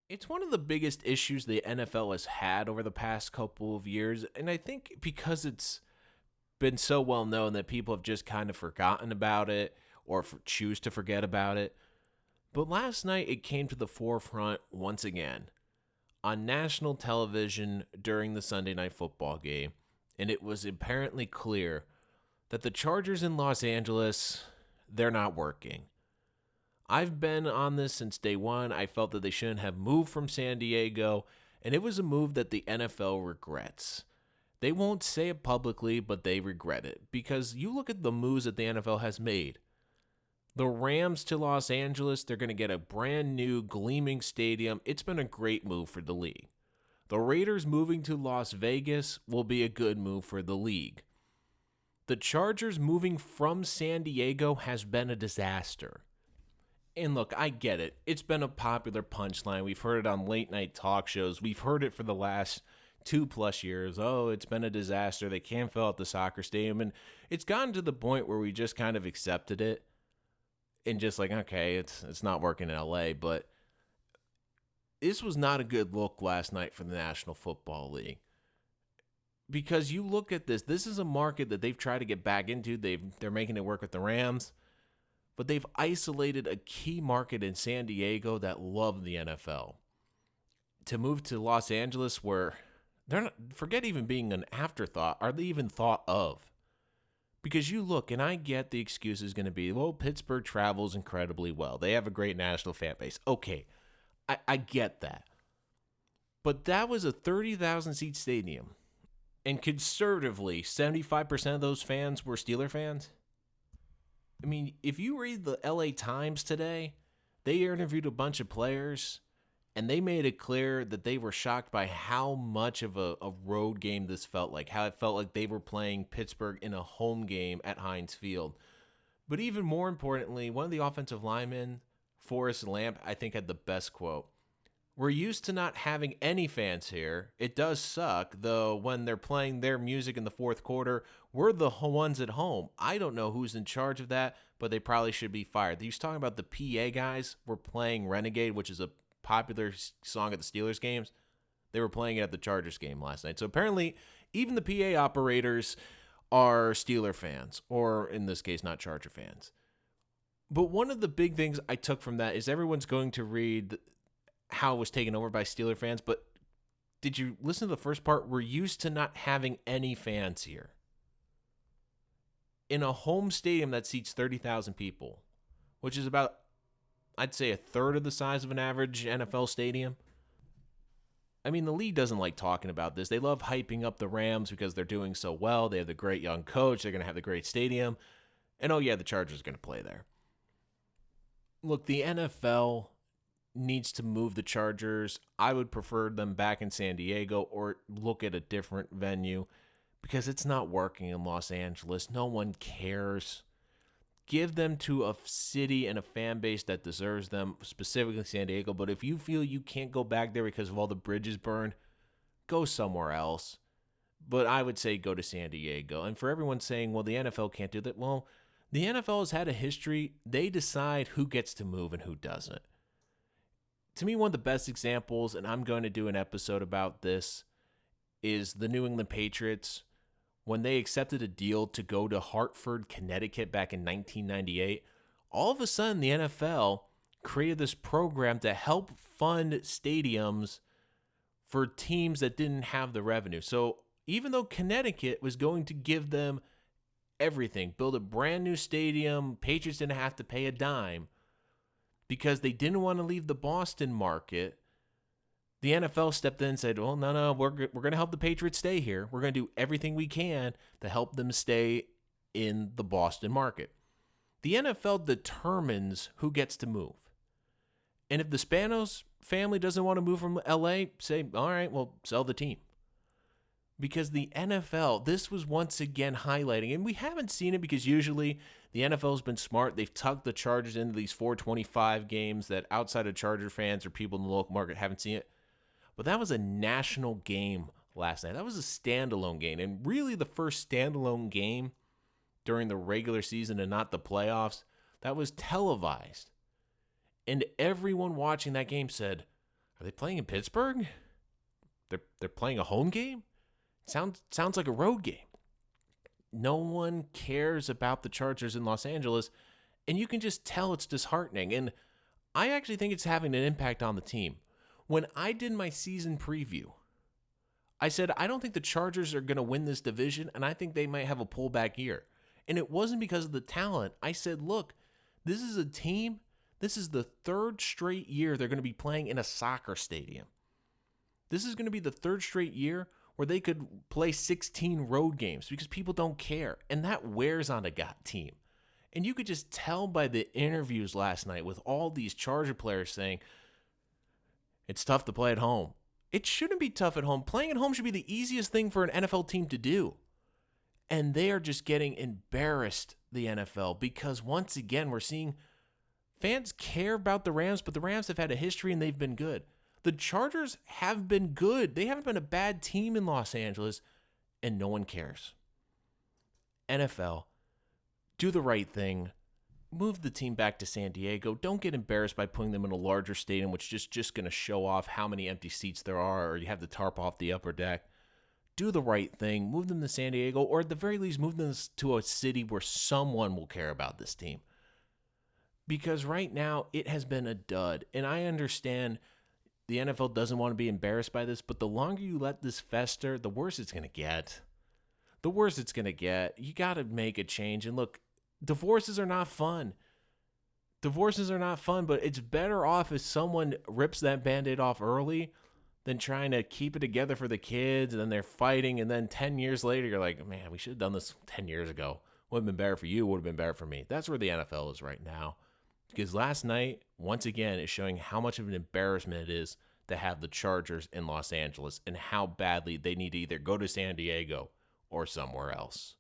It's one of the biggest issues the NFL has had over the past couple of years, and I think because it's been so well known that people have just kind of forgotten about it or choose to forget about it. But last night it came to the forefront once again on national television during the Sunday night football game, and it was apparently clear that the Chargers in Los Angeles, they're not working. I've been on this since day one. I felt that they shouldn't have moved from San Diego, and it was a move that the NFL regrets. They won't say it publicly, but they regret it because you look at the moves that the NFL has made. The Rams to Los Angeles, they're going to get a brand new gleaming stadium. It's been a great move for the league. The Raiders moving to Las Vegas will be a good move for the league. The Chargers moving from San Diego has been a disaster. And look, I get it. It's been a popular punchline. We've heard it on late night talk shows. We've heard it for the last 2+ years. Oh, it's been a disaster. They can't fill out the soccer stadium. And it's gotten to the point where we just kind of accepted it and just like, okay, it's not working in LA. But this was not a good look last night for the National Football League. Because you look at this is a market that they've tried to get back into. They're making it work with the Rams. But they've isolated a key market in San Diego that love the NFL. To move to Los Angeles, where they're not, forget even being an afterthought, are they even thought of? Because you look, and I get the excuse is going to be, well, Pittsburgh travels incredibly well. They have a great national fan base. Okay, I get that. But that was a 30,000 seat stadium. And conservatively, 75% of those fans were Steeler fans. I mean, if you read the LA Times today, they interviewed a bunch of players, and they made it clear that they were shocked by how much of a road game this felt like, how it felt like they were playing Pittsburgh in a home game at Heinz Field. But even more importantly, one of the offensive linemen, Forrest Lamp, I think had the best quote. We're used to not having any fans here. It does suck, though, when they're playing their music in the fourth quarter. We're the ones at home. I don't know who's in charge of that, but they probably should be fired. He was talking about the PA guys were playing Renegade, which is a popular song at the Steelers games. They were playing it at the Chargers game last night. So apparently, even the PA operators are Steeler fans, or in this case, not Charger fans. But one of the big things I took from that is everyone's going to read how it was taken over by Steeler fans, but did you listen to the first part? We're used to not having any fans here. In a home stadium that seats 30,000 people, which is about, I'd say, a third of the size of an average NFL stadium. I mean, the league doesn't like talking about this. They love hyping up the Rams because they're doing so well. They have the great young coach. They're going to have the great stadium. And oh yeah, the Chargers are going to play there. Look, the NFL needs to move the Chargers. I would prefer them back in San Diego or look at a different venue because it's not working in Los Angeles. No one cares. Give them to a city and a fan base that deserves them, specifically San Diego. But if you feel you can't go back there because of all the bridges burned, go somewhere else. But I would say go to San Diego. And for everyone saying, well, the NFL can't do that. Well, the NFL has had a history. They decide who gets to move and who doesn't. To me, one of the best examples, and I'm going to do an episode about this, is the New England Patriots. When they accepted a deal to go to Hartford, Connecticut back in 1998, all of a sudden the NFL created this program to help fund stadiums for teams that didn't have the revenue. So even though Connecticut was going to give them everything, build a brand new stadium, Patriots didn't have to pay a dime, because they didn't want to leave the Boston market, the NFL stepped in and said, well, no, we're going to help the Patriots stay here. We're going to do everything we can to help them stay in the Boston market. The NFL determines who gets to move. And if the Spanos family doesn't want to move from LA, say, all right, well, sell the team. Because the NFL, this was once again highlighting, and we haven't seen it because usually the NFL has been smart. They've tucked the Chargers into these 425 games that outside of Charger fans or people in the local market haven't seen it. But that was a national game last night. That was a standalone game, and really the first standalone game during the regular season and not the playoffs that was televised. And everyone watching that game said, Are they playing in Pittsburgh? They're playing a home game? Sounds like a road game. No one cares about the Chargers in Los Angeles, and you can just tell it's disheartening. And I actually think it's having an impact on the team. When I did my season preview, I said, I don't think the Chargers are going to win this division, and I think they might have a pullback year. And it wasn't because of the talent. I said, look, this is a team, this is the third straight year they're going to be playing in a soccer stadium. This is going to be the third straight year where they could play 16 road games because people don't care. And that wears on a team. And you could just tell by the interviews last night with all these Charger players saying, it's tough to play at home. It shouldn't be tough at home. Playing at home should be the easiest thing for an NFL team to do. And they are just getting embarrassed, the NFL, because once again, we're seeing fans care about the Rams, but the Rams have had a history and they've been good. The Chargers have been good. They haven't been a bad team in Los Angeles, and no one cares. NFL, do the right thing. Move the team back to San Diego. Don't get embarrassed by putting them in a larger stadium, which is just going to show off how many empty seats there are, or you have the tarp off the upper deck. Do the right thing. Move them to San Diego, or at the very least, move them to a city where someone will care about this team. Because right now, it has been a dud. And I understand the NFL doesn't want to be embarrassed by this, but the longer you let this fester, the worse it's going to get. The worse it's going to get. You got to make a change. And look, divorces are not fun. Divorces are not fun, but it's better off if someone rips that Band-Aid off early than trying to keep it together for the kids, and then they're fighting, and then 10 years later, you're like, man, we should have done this 10 years ago. Would have been better for you, would have been better for me. That's where the NFL is right now. Because last night, once again, is showing how much of an embarrassment it is to have the Chargers in Los Angeles and how badly they need to either go to San Diego or somewhere else.